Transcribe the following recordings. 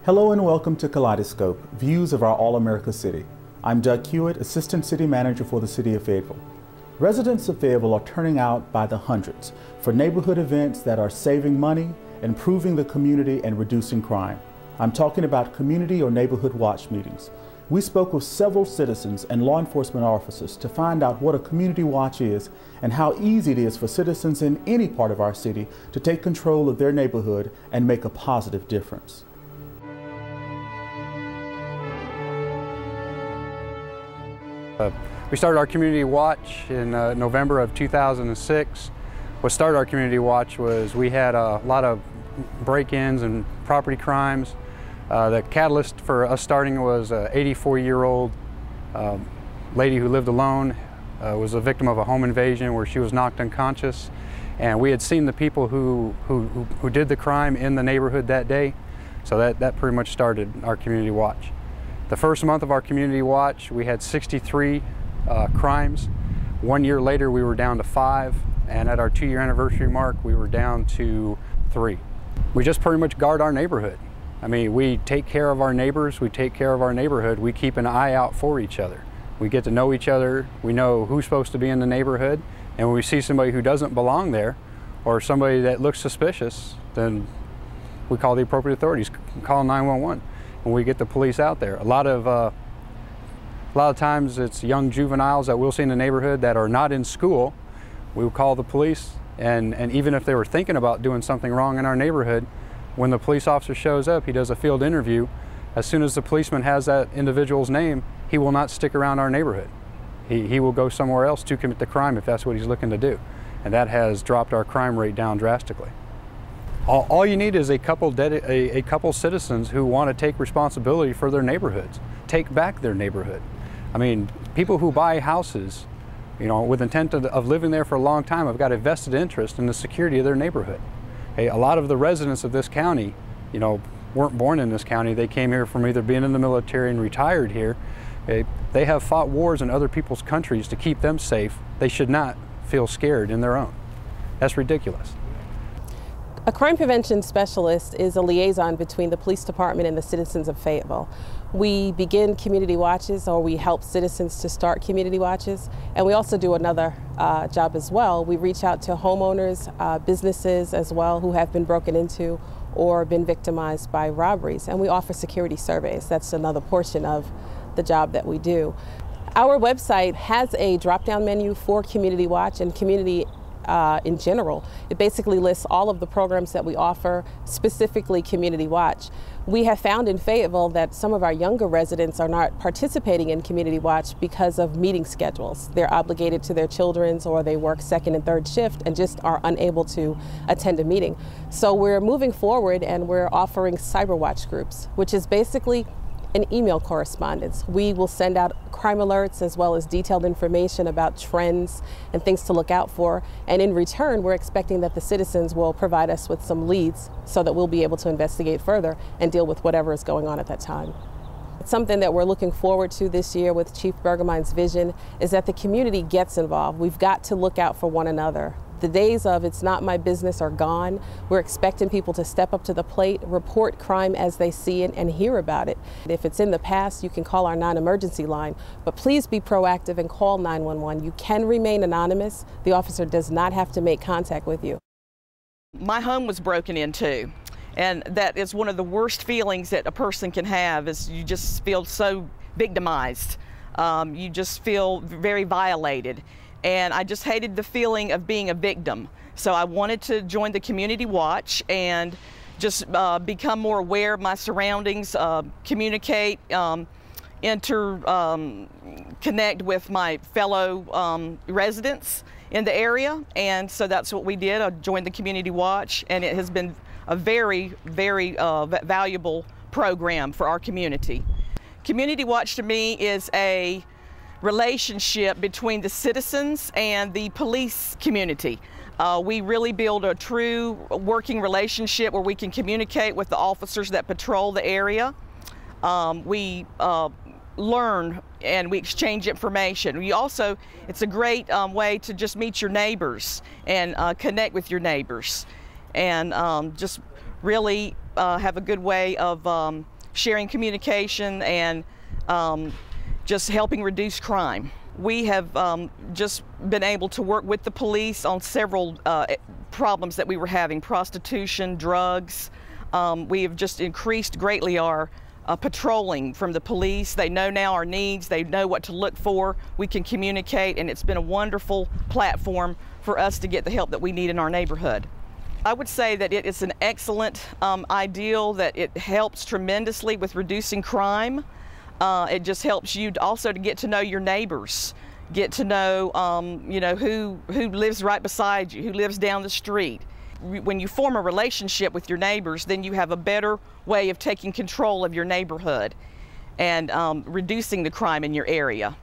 Hello and welcome to Kaleidoscope, Views of our All-America City. I'm Doug Hewitt, Assistant City Manager for the City of Fayetteville. Residents of Fayetteville are turning out by the hundreds for neighborhood events that are saving money, improving the community, and reducing crime. I'm talking about community or neighborhood watch meetings. We spoke with several citizens and law enforcement officers to find out what a community watch is and how easy it is for citizens in any part of our city to take control of their neighborhood and make a positive difference. We started our community watch in November of 2006. What started our community watch was we had a lot of break-ins and property crimes. The catalyst for us starting was an 84-year-old lady who lived alone, was a victim of a home invasion where she was knocked unconscious. And we had seen the people who did the crime in the neighborhood that day. So that pretty much started our community watch. The first month of our community watch, we had 63 crimes. 1 year later, we were down to 5, and at our 2-year anniversary mark, we were down to 3. We just pretty much guard our neighborhood. I mean, we take care of our neighbors, we take care of our neighborhood, we keep an eye out for each other. We get to know each other, we know who's supposed to be in the neighborhood, and when we see somebody who doesn't belong there, or somebody that looks suspicious, then we call the appropriate authorities, call 911. When we get the police out there. A lot of times it's young juveniles that we'll see in the neighborhood that are not in school. We will call the police, and even if they were thinking about doing something wrong in our neighborhood, when the police officer shows up, he does a field interview. As soon as the policeman has that individual's name, he will not stick around our neighborhood. He will go somewhere else to commit the crime if that's what he's looking to do. And that has dropped our crime rate down drastically. All you need is a couple citizens who want to take responsibility for their neighborhoods, take back their neighborhood. I mean, people who buy houses, you know, with intent of living there for a long time have got a vested interest in the security of their neighborhood. Hey, a lot of the residents of this county, you know, weren't born in this county. They came here from either being in the military and retired here. They have fought wars in other people's countries to keep them safe. They should not feel scared in their own. That's ridiculous. A crime prevention specialist is a liaison between the police department and the citizens of Fayetteville. We begin community watches, or we help citizens to start community watches, and we also do another job as well. We reach out to homeowners, businesses as well, who have been broken into or been victimized by robberies, and we offer security surveys. That's another portion of the job that we do. Our website has a drop-down menu for community watch and community in general. It basically lists all of the programs that we offer, specifically Community Watch. We have found in Fayetteville that some of our younger residents are not participating in Community Watch because of meeting schedules. They're obligated to their children's, or they work second and third shift and just are unable to attend a meeting. So we're moving forward and we're offering Cyber Watch groups, which is basically an email correspondence. We will send out crime alerts as well as detailed information about trends and things to look out for. And in return, we're expecting that the citizens will provide us with some leads so that we'll be able to investigate further and deal with whatever is going on at that time. Something that we're looking forward to this year with Chief Bergemein's vision is that the community gets involved. We've got to look out for one another. The days of "it's not my business" are gone. We're expecting people to step up to the plate, report crime as they see it, and hear about it. If it's in the past, you can call our non-emergency line, but please be proactive and call 911. You can remain anonymous. The officer does not have to make contact with you. My home was broken into, and that is one of the worst feelings that a person can have, is you just feel so victimized. You just feel very violated. And I just hated the feeling of being a victim. So I wanted to join the Community Watch and just become more aware of my surroundings, communicate, connect with my fellow residents in the area. And so that's what we did. I joined the Community Watch, and it has been a very, very valuable program for our community. Community Watch to me is a relationship between the citizens and the police community. We really build a true working relationship where we can communicate with the officers that patrol the area. We learn and we exchange information. It's a great way to just meet your neighbors and connect with your neighbors, and just really have a good way of sharing communication and just helping reduce crime. We have just been able to work with the police on several problems that we were having: prostitution, drugs. We have just increased greatly our patrolling from the police. They know now our needs, they know what to look for, we can communicate, and it's been a wonderful platform for us to get the help that we need in our neighborhood. I would say that it is an excellent ideal, that it helps tremendously with reducing crime. It just helps you also to get to know your neighbors, get to know you know, who lives right beside you, who lives down the street. When you form a relationship with your neighbors, then you have a better way of taking control of your neighborhood and reducing the crime in your area.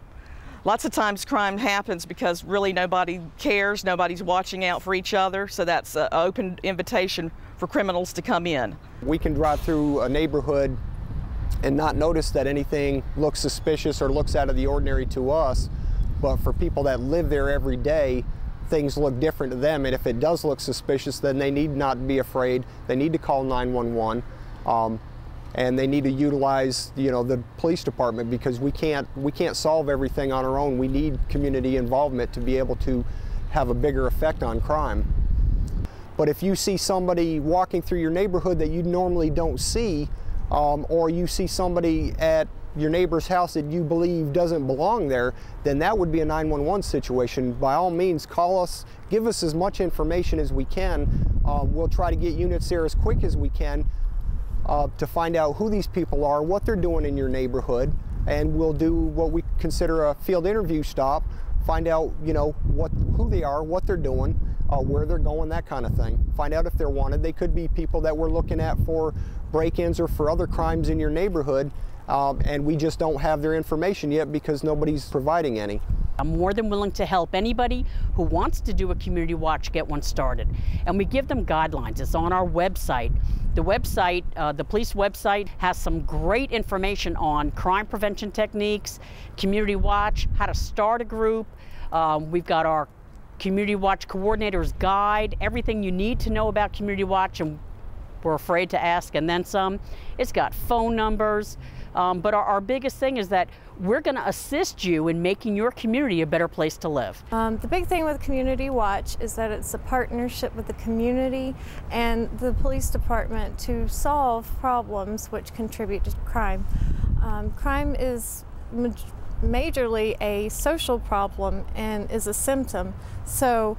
Lots of times crime happens because really nobody cares, nobody's watching out for each other, so that's an open invitation for criminals to come in. We can drive through a neighborhood and not notice that anything looks suspicious or looks out of the ordinary to us, but for people that live there every day, things look different to them, and if it does look suspicious, then they need not be afraid. They need to call 911, and they need to utilize, you know, the police department, because we can't solve everything on our own. We need community involvement to be able to have a bigger effect on crime. But if you see somebody walking through your neighborhood that you normally don't see, or you see somebody at your neighbor's house that you believe doesn't belong there, then that would be a 911 situation. By all means, call us, give us as much information as we can. We'll try to get units there as quick as we can to find out who these people are, what they're doing in your neighborhood, and we'll do what we consider a field interview stop, find out, you know, who they are, what they're doing, where they're going, that kind of thing. Find out if they're wanted. They could be people that we're looking at for break-ins or for other crimes in your neighborhood, and we just don't have their information yet because nobody's providing any. I'm more than willing to help anybody who wants to do a community watch get one started. And we give them guidelines. It's on our website. The website, the police website, has some great information on crime prevention techniques, community watch, how to start a group. We've got our community watch coordinator's guide, everything you need to know about community watch, and we're afraid to ask, and then some. It's got phone numbers. But our biggest thing is that we're going to assist you in making your community a better place to live. The big thing with Community Watch is that it's a partnership with the community and the police department to solve problems which contribute to crime. Crime is majorly a social problem and is a symptom. So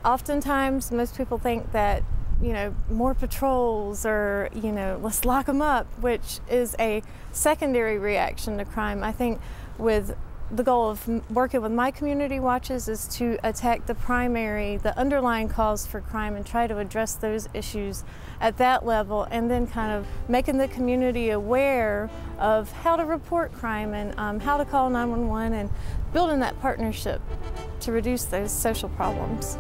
oftentimes most people think that, you know, more patrols, or, you know, let's lock them up, which is a secondary reaction to crime. I think with the goal of working with my community watches is to attack the underlying cause for crime and try to address those issues at that level, and then kind of making the community aware of how to report crime and how to call 911, and building that partnership to reduce those social problems.